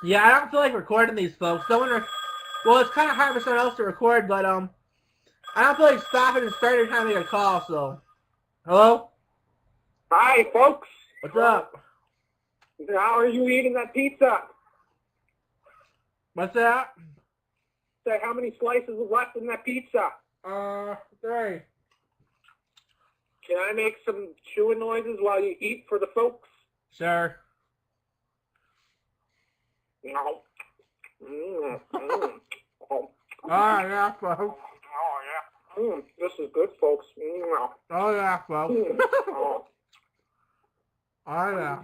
Yeah, I don't feel like recording these, folks. Well, it's kind of hard for someone else to record, but I don't feel like stopping and starting trying to make a call. So, hello, Hi, folks. what's up? How are you eating that pizza? What's that? Say, how many slices are left in that pizza? 3. Can I make some chewing noises while you eat for the folks? Sure. No. Oh, Yeah, folks. oh yeah. This is good, folks. Oh, yeah, folks. Oh. Oh, yeah.